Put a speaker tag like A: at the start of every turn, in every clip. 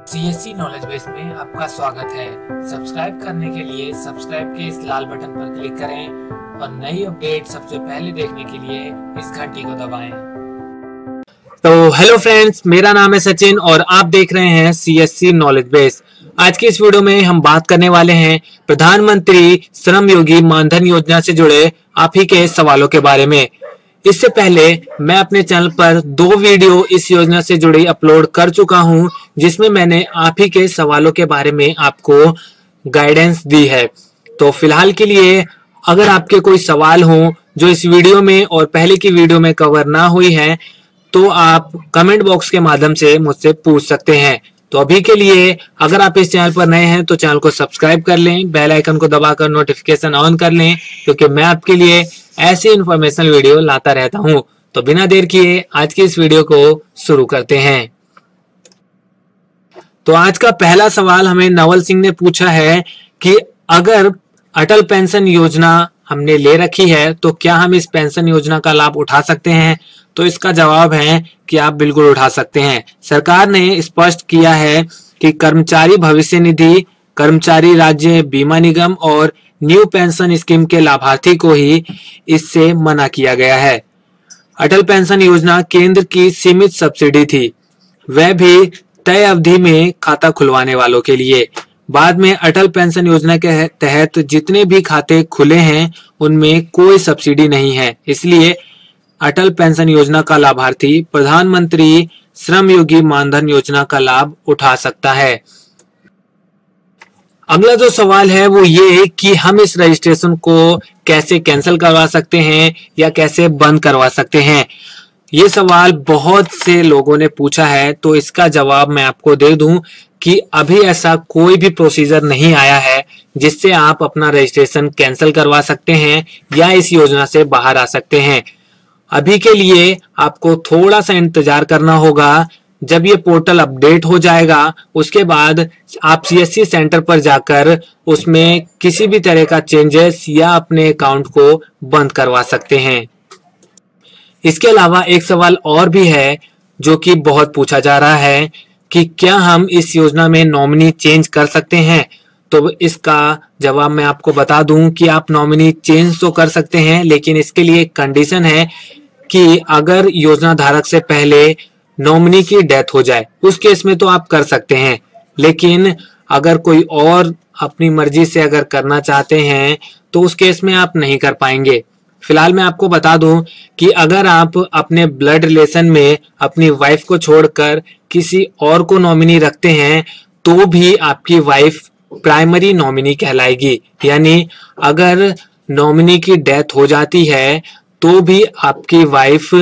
A: CSC knowledge base में आपका स्वागत है। सब्सक्राइब करने के लिए सब्सक्राइब के इस लाल बटन पर क्लिक करें और नई अपडेट सबसे पहले देखने के लिए इस घंटी को दबाएं।
B: तो हेलो फ्रेंड्स, मेरा नाम है सचिन और आप देख रहे हैं सीएससी नॉलेज बेस। आज की इस वीडियो में हम बात करने वाले हैं प्रधानमंत्री श्रम योगी मानधन योजना से जुड़े आप ही के सवालों के बारे में। इससे पहले मैं अपने चैनल पर 2 वीडियो इस योजना से जुड़ी अपलोड कर चुका हूं, जिसमें मैंने आप ही के सवालों के बारे में आपको गाइडेंस दी है। तो फिलहाल के लिए अगर आपके कोई सवाल हो जो इस वीडियो में और पहले की वीडियो में कवर ना हुई है, तो आप कमेंट बॉक्स के माध्यम से मुझसे पूछ सकते हैं। तो अभी के लिए अगर आप इस चैनल पर नए हैं तो चैनल को सब्सक्राइब कर लें, बेल आइकन को दबाकर नोटिफिकेशन ऑन कर लें, क्योंकि मैं आपके लिए ऐसी इंफॉर्मेशनल वीडियो लाता रहता हूं। तो बिना देर किए आज की इस वीडियो को शुरू करते हैं। तो आज का पहला सवाल हमें नवल सिंह ने पूछा है कि अगर अटल पेंशन योजना हमने ले रखी है तो क्या हम इस पेंशन योजना का लाभ उठा सकते हैं। तो इसका जवाब है कि आप बिल्कुल उठा सकते हैं। सरकार ने स्पष्ट किया है कि कर्मचारी भविष्य निधि, कर्मचारी राज्य बीमा निगम और न्यू पेंशन स्कीम के लाभार्थी को ही इससे मना किया गया है। अटल पेंशन योजना केंद्र की सीमित सब्सिडी थी, वह भी तय अवधि में खाता खुलवाने वालों के लिए। बाद में अटल पेंशन योजना के तहत जितने भी खाते खुले हैं उनमें कोई सब्सिडी नहीं है, इसलिए अटल पेंशन योजना का लाभार्थी प्रधानमंत्री श्रम योगी मानधन योजना का लाभ उठा सकता है। अगला जो सवाल है वो ये कि हम इस रजिस्ट्रेशन को कैसे कैंसिल करवा सकते हैं या कैसे बंद करवा सकते हैं। ये सवाल बहुत से लोगों ने पूछा है, तो इसका जवाब मैं आपको दे दूं कि अभी ऐसा कोई भी प्रोसीजर नहीं आया है जिससे आप अपना रजिस्ट्रेशन कैंसिल करवा सकते हैं या इस योजना से बाहर आ सकते हैं। अभी के लिए आपको थोड़ा सा इंतजार करना होगा। जब ये पोर्टल अपडेट हो जाएगा उसके बाद आप सीएससी सेंटर पर जाकर उसमें किसी भी तरह का चेंजेस या अपने अकाउंट को बंद करवा सकते हैं। इसके अलावा एक सवाल और भी है जो कि बहुत पूछा जा रहा है कि क्या हम इस योजना में नॉमिनी चेंज कर सकते हैं। तो इसका जवाब मैं आपको बता दूं कि आप नॉमिनी चेंज तो कर सकते हैं, लेकिन इसके लिए एक कंडीशन है कि अगर योजना धारक से पहले नॉमिनी की डेथ हो जाए, उस केस में तो आप कर सकते हैं। लेकिन अगर कोई और अपनी मर्जी से अगर करना चाहते हैं तो उस केस में आप नहीं कर पाएंगे। फिलहाल मैं आपको बता दूं कि अगर आप अपने ब्लड रिलेशन में अपनी वाइफ को छोड़कर किसी और को नॉमिनी रखते हैं तो भी आपकी वाइफ प्राइमरी नॉमिनी कहलाएगी। यानी अगर नॉमिनी की डेथ हो जाती है तो भी आपकी वाइफ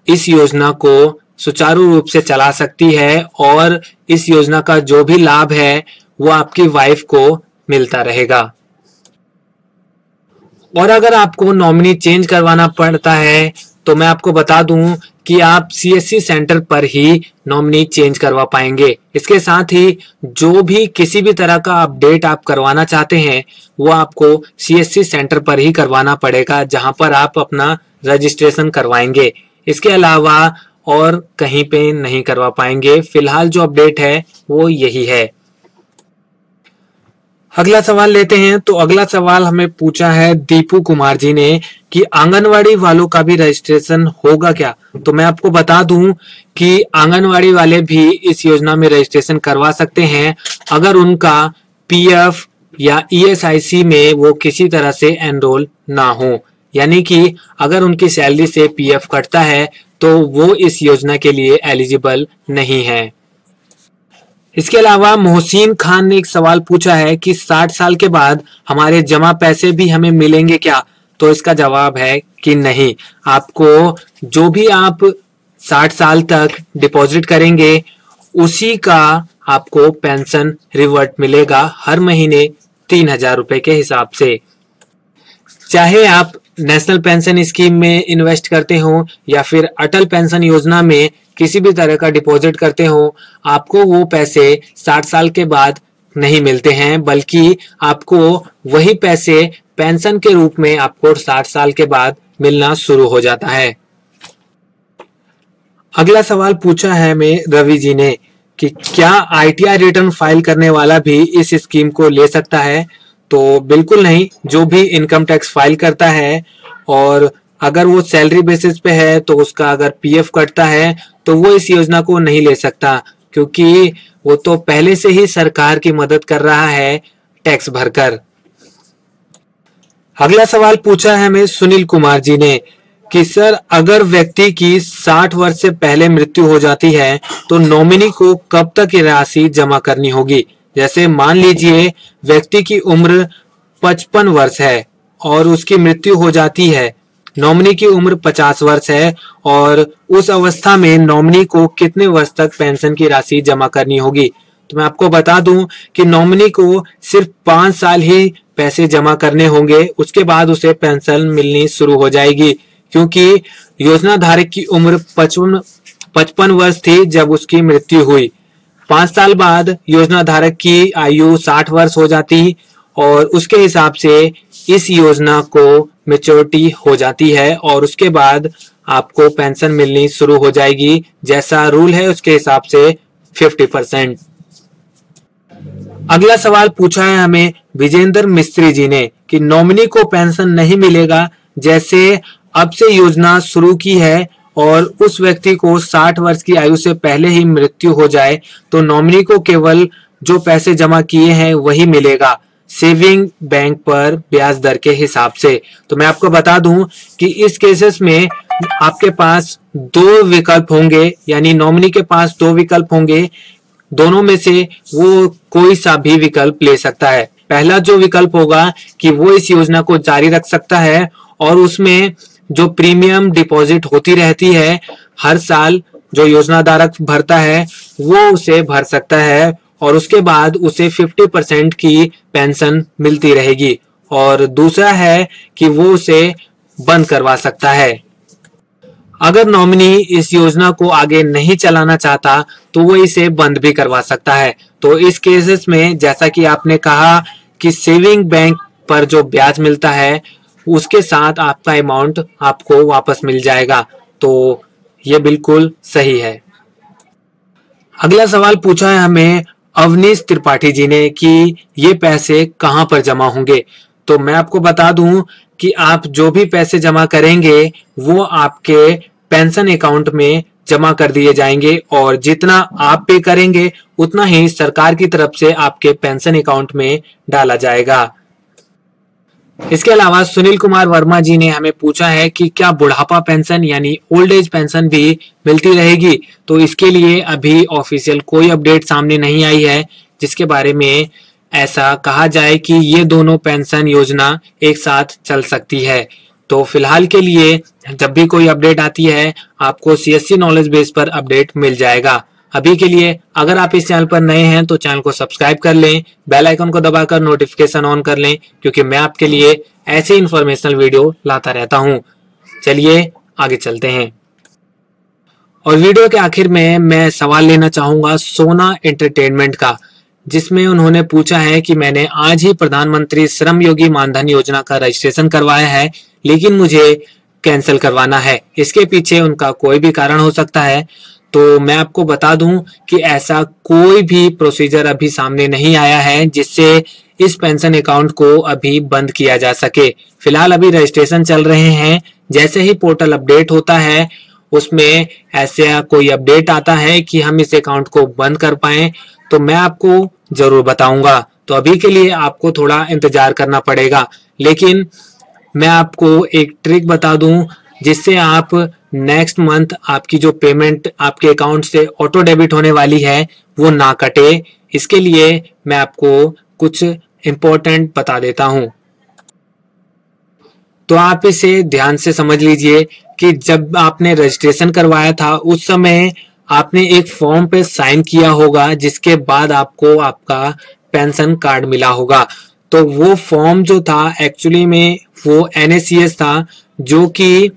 B: इस योजना को सुचारू रूप से चला सकती है और इस योजना का जो भी लाभ है वो आपकी वाइफ को मिलता रहेगा। और अगर आपको नॉमिनी चेंज करवाना पड़ता है तो मैं आपको बता दूं कि आप सीएससी सेंटर पर ही नॉमिनी चेंज करवा पाएंगे। इसके साथ ही जो भी किसी भी तरह का अपडेट आप करवाना चाहते हैं वो आपको सीएससी सेंटर पर ही करवाना पड़ेगा, जहां पर आप अपना रजिस्ट्रेशन करवाएंगे। इसके अलावा और कहीं पे नहीं करवा पाएंगे। फिलहाल जो अपडेट है वो यही है। अगला सवाल लेते हैं। तो अगला सवाल हमें पूछा है दीपू कुमार जी ने कि आंगनवाड़ी वालों का भी रजिस्ट्रेशन होगा क्या। तो मैं आपको बता दूं कि आंगनवाड़ी वाले भी इस योजना में रजिस्ट्रेशन करवा सकते हैं अगर उनका पीएफ या ईएसआईसी में वो किसी तरह से एनरोल ना हो। यानी कि अगर उनकी सैलरी से पीएफ कटता है तो वो इस योजना के लिए एलिजिबल नहीं है। इसके अलावा मोहसिन खान ने एक सवाल पूछा है कि 60 साल के बाद हमारे जमा पैसे भी हमें मिलेंगे क्या। तो इसका जवाब है कि नहीं। आपको जो भी आप 60 साल तक डिपॉजिट करेंगे उसी का आपको पेंशन रिवर्ट मिलेगा हर महीने 3000 रुपए के हिसाब से। चाहे आप नेशनल पेंशन स्कीम में इन्वेस्ट करते हो या फिर अटल पेंशन योजना में किसी भी तरह का डिपॉजिट करते हो, आपको वो पैसे 60 साल के बाद नहीं मिलते हैं, बल्कि आपको वही पैसे पेंशन के रूप में आपको 60 साल के बाद मिलना शुरू हो जाता है। अगला सवाल पूछा है हमें रवि जी ने कि क्या ITR रिटर्न फाइल करने वाला भी इस स्कीम को ले सकता है? तो बिल्कुल नहीं। जो भी इनकम टैक्स फाइल करता है और अगर वो सैलरी बेसिस पे है तो उसका अगर PF कटता है तो वो इस योजना को नहीं ले सकता, क्योंकि वो तो पहले से ही सरकार की मदद कर रहा है टैक्स भरकर। अगला सवाल पूछा है हमें सुनील कुमार जी ने कि सर, अगर व्यक्ति की 60 वर्ष से पहले मृत्यु हो जाती है तो नॉमिनी को कब तक ये राशि जमा करनी होगी? जैसे मान लीजिए व्यक्ति की उम्र 55 वर्ष है और उसकी मृत्यु हो जाती है, नॉमिनी की उम्र 50 वर्ष है और उस अवस्था में नॉमिनी को कितने वर्ष तक पेंशन की राशि जमा करनी होगी? तो मैं आपको बता दूं कि नॉमिनी को सिर्फ 5 साल ही पैसे जमा करने होंगे, उसके बाद उसे पेंशन मिलनी शुरू हो जाएगी, क्योंकि योजना धारक की उम्र 55 वर्ष थी जब उसकी मृत्यु हुई। 5 साल बाद योजना धारक की आयु 60 वर्ष हो जाती और उसके हिसाब से इस योजना को मैच्योरिटी हो जाती है और उसके बाद आपको पेंशन मिलनी शुरू हो जाएगी। जैसा रूल है उसके हिसाब से 50%। अगला सवाल पूछा है हमें विजेंद्र मिस्त्री जी ने कि नॉमिनी को पेंशन नहीं मिलेगा, जैसे अब से योजना शुरू की है और उस व्यक्ति को 60 वर्ष की आयु से पहले ही मृत्यु हो जाए तो नॉमिनी को केवल जो पैसे जमा किए हैं वही मिलेगा, सेविंग बैंक पर ब्याज दर के हिसाब से। तो मैं आपको बता दूं कि इस केसेस में आपके पास 2 विकल्प होंगे, यानी नॉमिनी के पास 2 विकल्प होंगे, दोनों में से वो कोई सा भी विकल्प ले सकता है। पहला जो विकल्प होगा कि वो इस योजना को जारी रख सकता है और उसमें जो प्रीमियम डिपॉजिट होती रहती है हर साल जो योजना धारक भरता है वो उसे भर सकता है और उसके बाद उसे 50% की पेंशन मिलती रहेगी। और दूसरा है कि वो उसे बंद करवा सकता है। अगर नॉमिनी इस योजना को आगे नहीं चलाना चाहता तो वो इसे बंद भी करवा सकता है। तो इस केसेस में जैसा कि आपने कहा कि सेविंग बैंक पर जो ब्याज मिलता है उसके साथ आपका अमाउंट आपको वापस मिल जाएगा, तो ये बिल्कुल सही है। अगला सवाल पूछा है हमें अवनीश त्रिपाठी जी ने कि ये पैसे कहां पर जमा होंगे? तो मैं आपको बता दूं कि आप जो भी पैसे जमा करेंगे वो आपके पेंशन अकाउंट में जमा कर दिए जाएंगे और जितना आप पे करेंगे उतना ही सरकार की तरफ से आपके पेंशन अकाउंट में डाला जाएगा। इसके अलावा सुनील कुमार वर्मा जी ने हमें पूछा है कि क्या बुढ़ापा पेंशन यानी ओल्ड एज पेंशन भी मिलती रहेगी? तो इसके लिए अभी ऑफिशियल कोई अपडेट सामने नहीं आई है जिसके बारे में ऐसा कहा जाए कि ये दोनों पेंशन योजना एक साथ चल सकती है। तो फिलहाल के लिए जब भी कोई अपडेट आती है आपको CSC नॉलेज बेस पर अपडेट मिल जाएगा। अभी के लिए अगर आप इस चैनल पर नए हैं तो चैनल को सब्सक्राइब कर लें, बेल आइकन को दबाकर नोटिफिकेशन ऑन कर लें, क्योंकि मैं आपके लिए ऐसे इंफॉर्मेशनल वीडियो लाता रहता हूं। चलिए आगे चलते हैं। और वीडियो के आखिर में मैं सवाल लेना चाहूंगा सोना एंटरटेनमेंट का, जिसमें उन्होंने पूछा है कि मैंने आज ही प्रधानमंत्री श्रम योगी मानधन योजना का रजिस्ट्रेशन करवाया है लेकिन मुझे कैंसिल करवाना है। इसके पीछे उनका कोई भी कारण हो सकता है। तो मैं आपको बता दूं कि ऐसा कोई भी प्रोसीजर अभी सामने नहीं आया है जिससे इस पेंशन अकाउंट को अभी बंद किया जा सके। फिलहाल अभी रजिस्ट्रेशन चल रहे हैं। जैसे ही पोर्टल अपडेट होता है उसमें ऐसा कोई अपडेट आता है कि हम इस अकाउंट को बंद कर पाए तो मैं आपको जरूर बताऊंगा। तो अभी के लिए आपको थोड़ा इंतजार करना पड़ेगा, लेकिन मैं आपको एक ट्रिक बता दूं जिससे आप नेक्स्ट मंथ आपकी जो पेमेंट आपके अकाउंट से ऑटो डेबिट होने वाली है वो ना कटे। इसके लिए मैं आपको कुछ इम्पोर्टेंट बता देता हूं। तो आप इसे ध्यान से समझ लीजिए कि जब आपने रजिस्ट्रेशन करवाया था उस समय आपने एक फॉर्म पे साइन किया होगा जिसके बाद आपको आपका पेंशन कार्ड मिला होगा। तो वो फॉर्म जो था एक्चुअली में वो NACS था, जो कि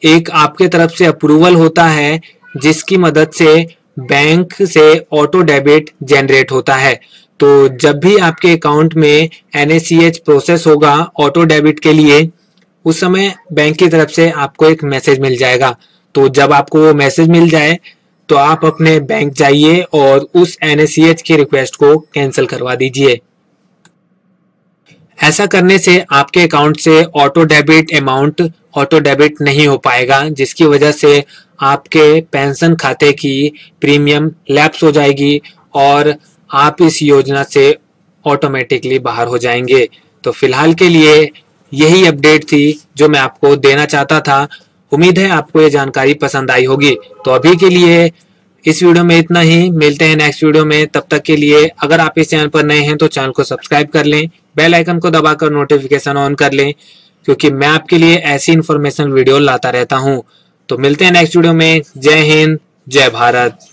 B: एक आपके तरफ से अप्रूवल होता है जिसकी मदद से बैंक से ऑटो डेबिट जनरेट होता है। तो जब भी आपके अकाउंट में NACH प्रोसेस होगा ऑटो डेबिट के लिए, उस समय बैंक की तरफ से आपको एक मैसेज मिल जाएगा। तो जब आपको वो मैसेज मिल जाए तो आप अपने बैंक जाइए और उस NaCH की रिक्वेस्ट को कैंसिल करवा दीजिए। ऐसा करने से आपके अकाउंट से auto debit amount auto debit नहीं हो पाएगा, जिसकी वजह से आपके पेंशन खाते की प्रीमियम लैप्स हो जाएगी और आप इस योजना से ऑटोमेटिकली बाहर हो जाएंगे। तो फिलहाल के लिए यही अपडेट थी जो मैं आपको देना चाहता था। उम्मीद है आपको ये जानकारी पसंद आई होगी। तो अभी के लिए इस वीडियो में इतना ही, मिलते हैं नेक्स्ट वीडियो में। तब तक के लिए अगर आप इस चैनल पर नए हैं तो चैनल को सब्सक्राइब कर लें, बेल आइकन को दबाकर नोटिफिकेशन ऑन कर लें, क्योंकि मैं आपके लिए ऐसी इन्फॉर्मेशन वीडियो लाता रहता हूं। तो मिलते हैं नेक्स्ट वीडियो में। जय हिंद, जय भारत।